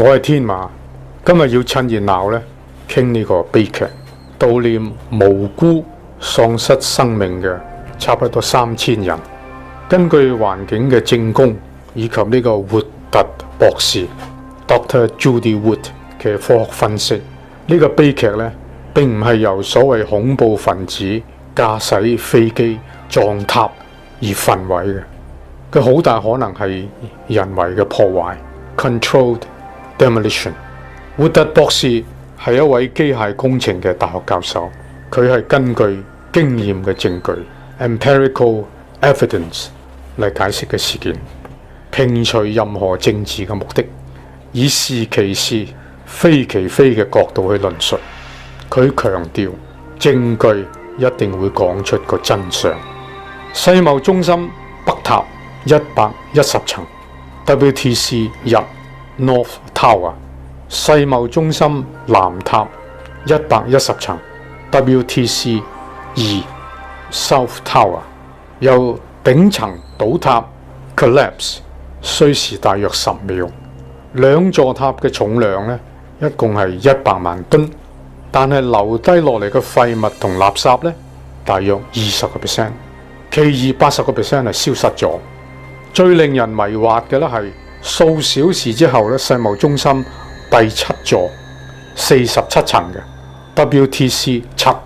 我係天馬，今日要趁熱鬧咧，傾呢個悲劇，悼念無辜喪失生命嘅差不多3000人。根據環境嘅證供以及呢個活特博士 Dr. Judy Wood 嘅科學分析，呢個悲劇咧並唔係由所謂恐怖分子駕駛飛機撞塔而焚毀嘅，佢好大可能係人為嘅破壞 （controlled demolition）。活特博士係一位機械工程嘅大學教授，佢係根據經驗嘅證據 （empirical evidence） 嚟解釋嘅事件，摒除任何政治嘅目的，以是其是、非其非嘅角度去論述。佢強調證據一定會講出個真相。世貿中心北塔110層 WTC 1 North Tower， 世貿中心南塔110層 WTC 2 South Tower， 由頂層倒塌 collapse 需時大約10秒。兩座塔嘅重量呢，一共係100萬噸，但係留低落嚟嘅廢物同垃圾呢，大約20%，其餘80% 係消失咗。最令人迷惑嘅咧係數小時之後咧，世貿中心第7座47層嘅 WTC 7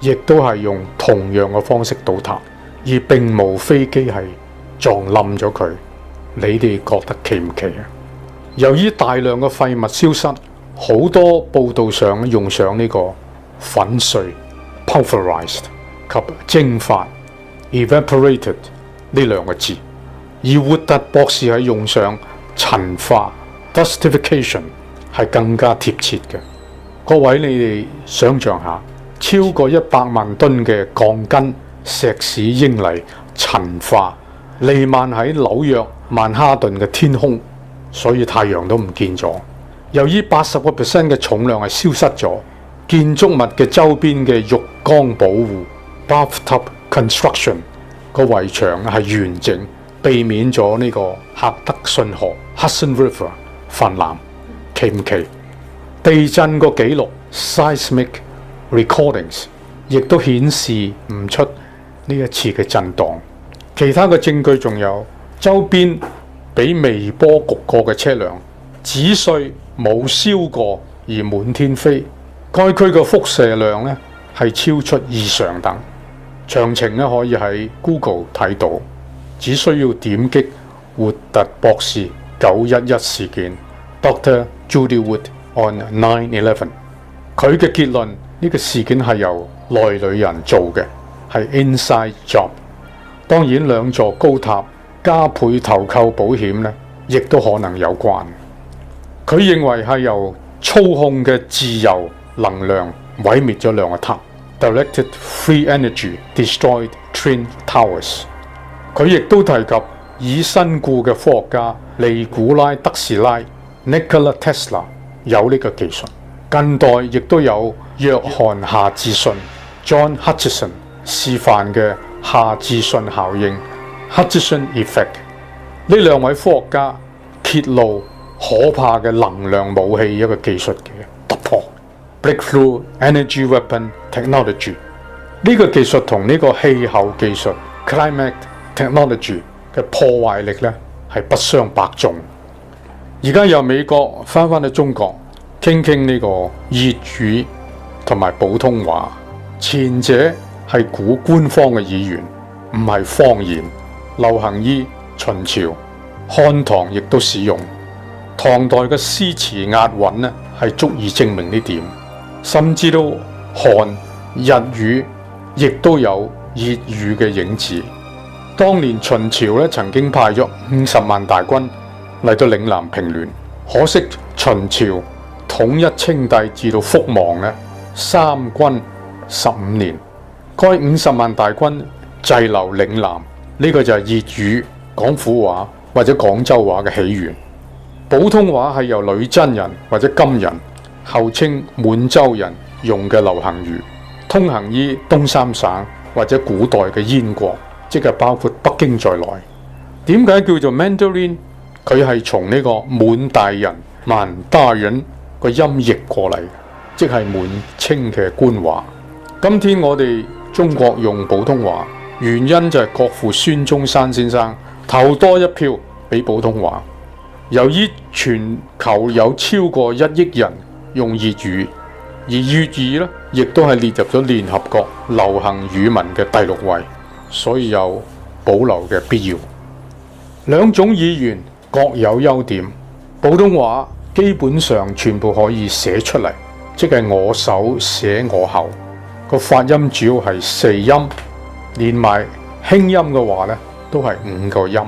亦都係用同樣嘅方式倒塌，而並無飛機係撞冧咗佢。你哋覺得奇唔奇啊？由於大量嘅廢物消失，好多報道上用上呢個粉碎 pulverized 及蒸發 evaporated 呢兩個字，而活特博士係用上塵化 dustification 係更加貼切嘅。各位，你哋想象下，超過100萬噸嘅鋼筋、石屎、英泥塵化彌漫喺紐約曼哈頓嘅天空，所以太陽都唔見咗。由於80% 嘅重量係消失咗，建築物嘅周邊嘅浴缸保護 bathtub construction 個圍牆係完整，避免咗呢個赫德遜河 Hudson River 氾濫。奇唔奇？地震個記錄 seismic recordings 亦都顯示唔出呢一次嘅震盪。其他嘅證據仲有周邊俾微波焗過嘅車輛，紙碎冇燒過而滿天飛。該區嘅輻射量呢係超出異常等。詳情呢可以喺 Google 睇到，只需要點擊活特博士911事件 Dr. Judy Wood on 9/11。佢嘅結論，呢個事件係由內裏人做嘅，係 inside job。當然兩座高塔加倍投購保險呢，亦都可能有關。佢認為係由操控嘅自由能量毀滅咗兩個塔 ，directed free energy destroyed twin towers。佢亦都提及已身故嘅科學家尼古拉特斯拉 Nikola Tesla 有呢個技術。近代亦都有約翰夏志信 John Hutchison 示範嘅夏志信效應 Hutchison effect。呢兩位科學家揭露可怕嘅能量武器一個技術嘅突破 breakthrough energy weapon technology。呢個技術同呢個氣候技術 climate technology 嘅破壞力呢係不相伯仲。而家由美國翻去中國，傾傾呢個粵語同埋普通話。前者係古官方嘅語言，唔係方言。流行於秦朝、漢唐亦都使用。唐代嘅詩詞押韻呢係足以證明呢點。甚至到漢日語亦都有粵語嘅影子。當年秦朝咧曾經派咗50萬大軍嚟到嶺南平亂，可惜秦朝統一稱帝至到覆亡呢3軍15年，該50萬大軍滯留嶺南，呢個就係粵語、廣府話或者廣州話嘅起源。普通話係由女真人或者金人，後稱滿洲人用嘅流行語，通行於東三省或者古代嘅燕國，即係包括北京在內。點解叫做 Mandarin？佢係從呢個滿大人曼大人個音譯過嚟，即係滿清嘅官話。今天我哋中國用普通話，原因就係國父孫中山先生投多一票俾普通話。由於全球有超過1億人用粵語，而粵語呢亦都係列入咗聯合國流行語文嘅第6位，所以有保留嘅必要。兩種語言各有優點，普通話基本上全部可以寫出嚟，即係我手寫我口，個發音主要係4音，連埋輕音嘅話呢都係5個音。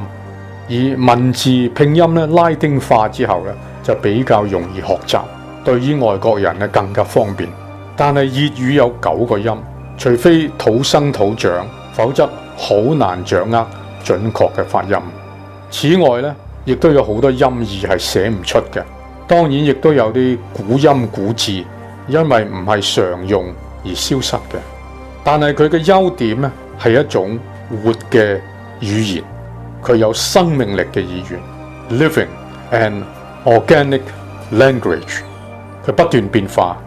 而文字拼音咧拉丁化之後咧，就比較容易學習，對於外國人咧更加方便。但係粵語有9個音，除非土生土長，否則好難掌握準確嘅發音。此外咧，亦都有好多音義係寫唔出嘅。當然亦都有啲古音古字，因為唔係常用而消失嘅。但係佢嘅優點咧係一種活嘅語言。佢有生命力嘅語言 ，living and organic language。佢不斷變化，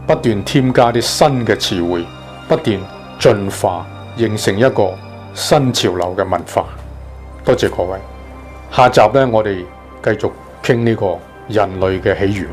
不斷添加啲新嘅詞彙，不斷進化，形成一個新潮流嘅文化。多謝各位，下集呢，我哋繼續傾呢個人類嘅起源。